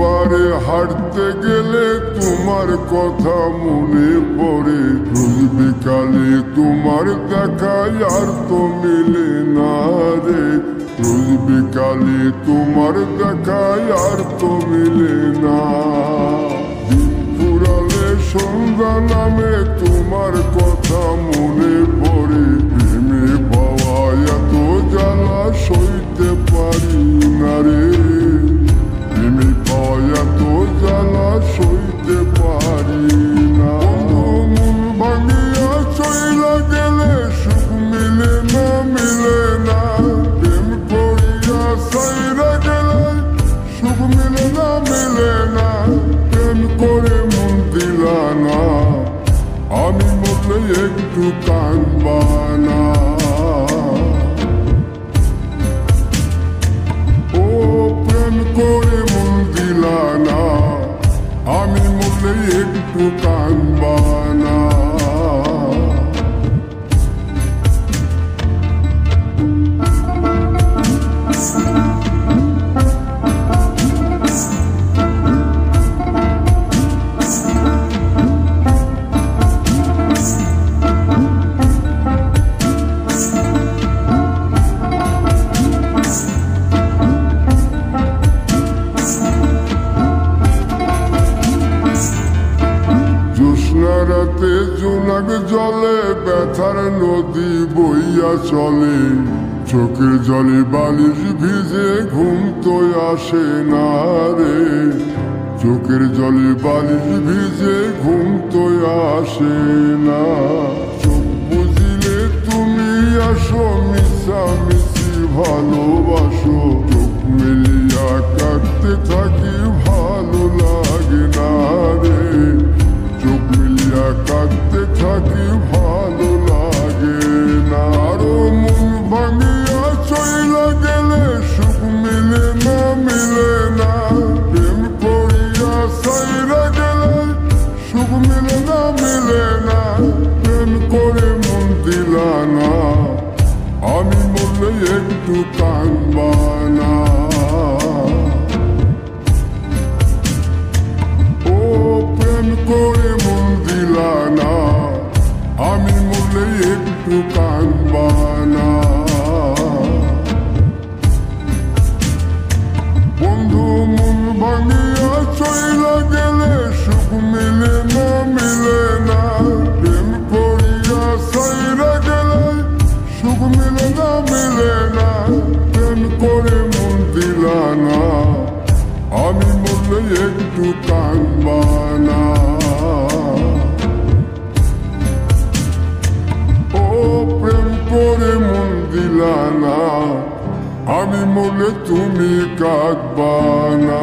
পারে হাঁটতে গেলে তোমার কথা মনে পড়ে। রোজ বিকালে তোমার দেখা আর তো মিলে না রে। রোজ বিকালে তোমার দেখা আর তো মিলে না। দিন ফুরালে সন্ধ্যা নামে তোমার কথা মনে পড়ে। প্রেমে পাওয়া এত জ্বালা সইতে পারি না রে। প্রেমে পাওয়া এত জ্বালা সইতে পারি না। মন ভাঙিয়া চইলা গেলে সুখ মিলে না, মিলে না। প্রেম করিয়া সাইরা গেলে সুখ মিলে না, মিলে না। প্রেম করে মন দিলা না, আমি মরলে একটু কাঁদবা না। ও প্রেম করে মন দিলা না, আমি মরলে একটু কাঁদবা না। রাতে জোনাক জলে ব্যথার নদী বইয়া চলে। চোখের জলে বালিশ ভিজে ঘুম তো আসে না রে। চোখের জলে বালিশ ভিজে ঘুম তো আসে না। চোখ বুঝিলে তুমি আসো, মিশামিশি ভালোবাসো। চোখ মিলিয়া কাঁদতে থাকি, ভালো লাগে না রে। চোখ মিলিয়া কাঁদতে থাকি, ভালো লাগে না। আরো মন ভাঙিয়া চইলা গেলে সুখ মিলে না, মিলে না। প্রেম করিয়া সাইরা গেলে সুখ মিলে না, মিলে না। প্রেম করে মন দিলা না, আমি মরলে একটু কাঁদবা না। ও প্রেম করে মন দিলা না, আমি মরলে একটু কাঁদবা না। বন্ধু মন ভাঙিয়া চইলা গেলে সুখ মিলে না, মিলে না। প্রেম করিয়া সাইরা গেলে সুখ মিলে না, মিলে না। প্রেম করে মন দিলা না, আমি মরলে একটু কাঁদবা না। ও প্রেম করে মন দিলা না, আমি মরলে তুমি কাঁদবা না।